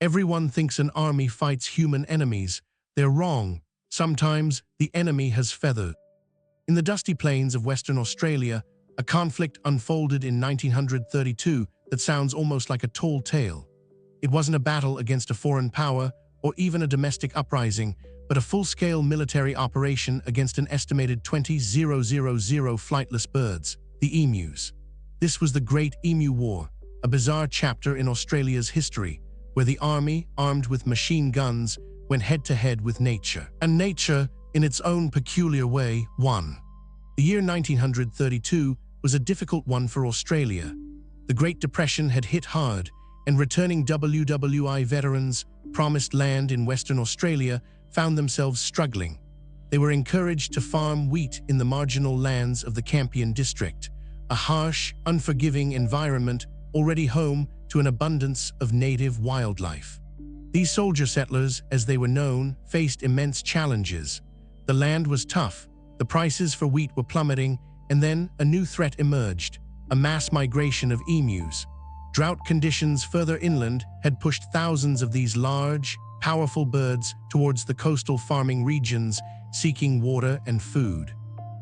Everyone thinks an army fights human enemies. They're wrong. Sometimes the enemy has feathers. In the dusty plains of Western Australia, a conflict unfolded in 1932 that sounds almost like a tall tale. It wasn't a battle against a foreign power or even a domestic uprising, but a full-scale military operation against an estimated 20,000 flightless birds, the emus. This was the Great Emu War, a bizarre chapter in Australia's history, where the army, armed with machine guns, went head-to-head with nature. And nature, in its own peculiar way, won. The year 1932 was a difficult one for Australia. The Great Depression had hit hard, and returning WWI veterans, promised land in Western Australia, found themselves struggling. They were encouraged to farm wheat in the marginal lands of the Campion district, a harsh, unforgiving environment already home to an abundance of native wildlife. These soldier settlers, as they were known, faced immense challenges. The land was tough, the prices for wheat were plummeting, and then a new threat emerged, a mass migration of emus. Drought conditions further inland had pushed thousands of these large, powerful birds towards the coastal farming regions, seeking water and food.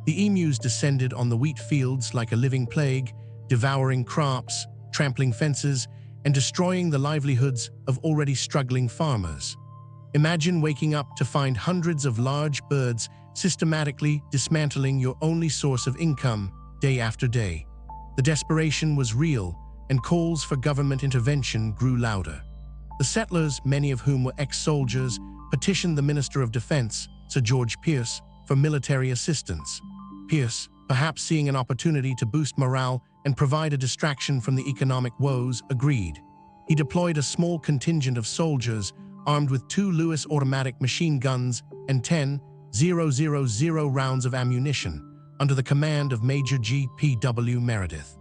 The emus descended on the wheat fields like a living plague, devouring crops, trampling fences, and destroying the livelihoods of already struggling farmers. Imagine waking up to find hundreds of large birds systematically dismantling your only source of income day after day. The desperation was real, and calls for government intervention grew louder. The settlers, many of whom were ex-soldiers, petitioned the Minister of Defense, Sir George Pearce, for military assistance. Pearce, perhaps seeing an opportunity to boost morale and provide a distraction from the economic woes, agreed. He deployed a small contingent of soldiers armed with 2 Lewis automatic machine guns and 10,000 rounds of ammunition under the command of Major G.P.W. Meredith.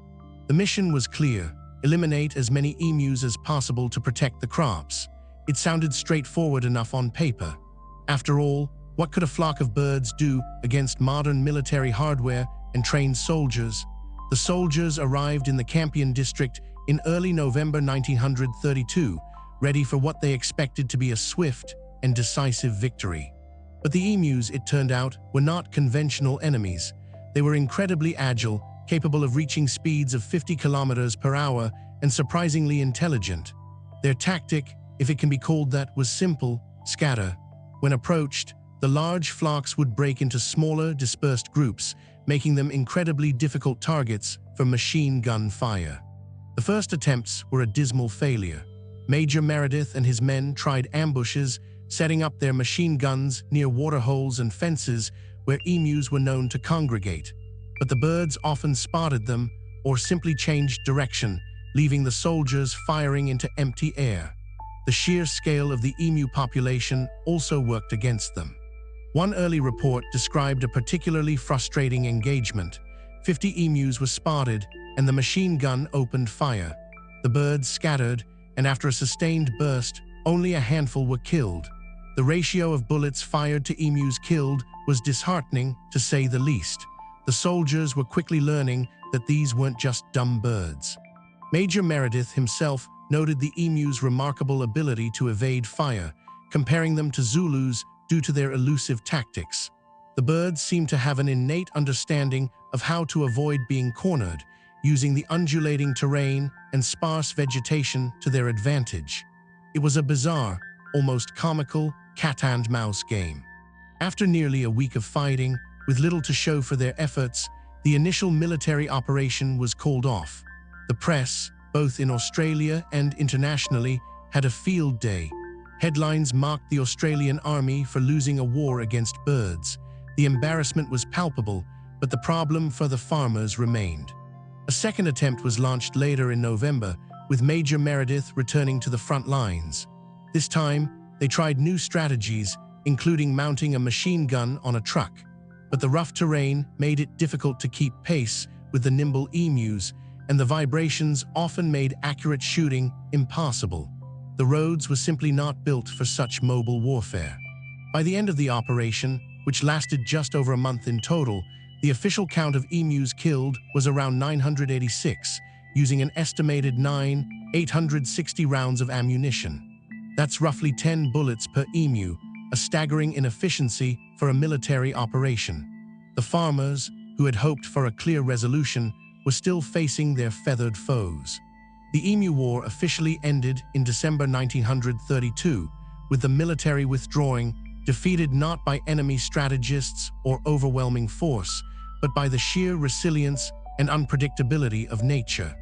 The mission was clear: eliminate as many emus as possible to protect the crops. It sounded straightforward enough on paper. After all, what could a flock of birds do against modern military hardware and trained soldiers? The soldiers arrived in the Campion district in early November 1932, ready for what they expected to be a swift and decisive victory. But the emus, it turned out, were not conventional enemies. They were incredibly agile, capable of reaching speeds of 50 kilometers per hour, and surprisingly intelligent. Their tactic, if it can be called that, was simple: scatter. When approached, the large flocks would break into smaller, dispersed groups, making them incredibly difficult targets for machine gun fire. The first attempts were a dismal failure. Major Meredith and his men tried ambushes, setting up their machine guns near waterholes and fences where emus were known to congregate. But the birds often spotted them or simply changed direction, leaving the soldiers firing into empty air. The sheer scale of the emu population also worked against them. One early report described a particularly frustrating engagement. 50 emus were spotted, and the machine gun opened fire. The birds scattered, and after a sustained burst, only a handful were killed. The ratio of bullets fired to emus killed was disheartening, to say the least. The soldiers were quickly learning that these weren't just dumb birds. Major Meredith himself noted the emus' remarkable ability to evade fire, comparing them to Zulus due to their elusive tactics. The birds seemed to have an innate understanding of how to avoid being cornered, using the undulating terrain and sparse vegetation to their advantage. It was a bizarre, almost comical, cat-and-mouse game. After nearly a week of fighting, with little to show for their efforts, the initial military operation was called off. The press, both in Australia and internationally, had a field day. Headlines mocked the Australian Army for losing a war against birds. The embarrassment was palpable, but the problem for the farmers remained. A second attempt was launched later in November, with Major Meredith returning to the front lines. This time, they tried new strategies, including mounting a machine gun on a truck. But the rough terrain made it difficult to keep pace with the nimble emus, and the vibrations often made accurate shooting impossible. The roads were simply not built for such mobile warfare. By the end of the operation, which lasted just over a month in total, the official count of emus killed was around 986, using an estimated 860 rounds of ammunition. That's roughly 10 bullets per emu, a staggering inefficiency for a military operation. The farmers, who had hoped for a clear resolution, were still facing their feathered foes. The Emu War officially ended in December 1932, with the military withdrawing, defeated not by enemy strategists or overwhelming force, but by the sheer resilience and unpredictability of nature.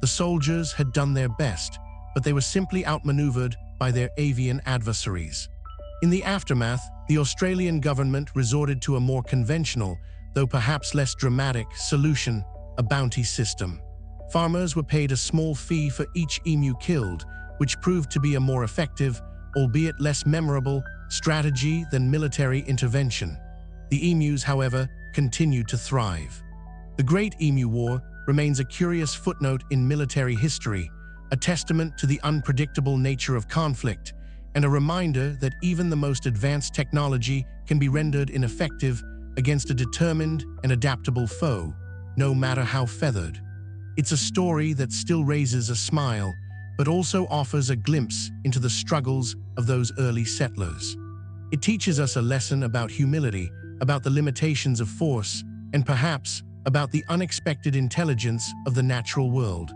The soldiers had done their best, but they were simply outmaneuvered by their avian adversaries. In the aftermath, the Australian government resorted to a more conventional, though perhaps less dramatic, solution: a bounty system. Farmers were paid a small fee for each emu killed, which proved to be a more effective, albeit less memorable, strategy than military intervention. The emus, however, continued to thrive. The Great Emu War remains a curious footnote in military history, a testament to the unpredictable nature of conflict, and a reminder that even the most advanced technology can be rendered ineffective against a determined and adaptable foe, no matter how feathered. It's a story that still raises a smile, but also offers a glimpse into the struggles of those early settlers. It teaches us a lesson about humility, about the limitations of force, and perhaps about the unexpected intelligence of the natural world.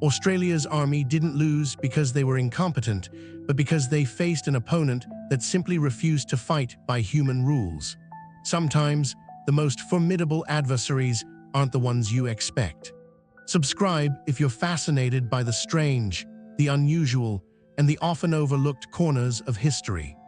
Australia's army didn't lose because they were incompetent, but because they faced an opponent that simply refused to fight by human rules. Sometimes, the most formidable adversaries aren't the ones you expect. Subscribe if you're fascinated by the strange, the unusual, and the often overlooked corners of history.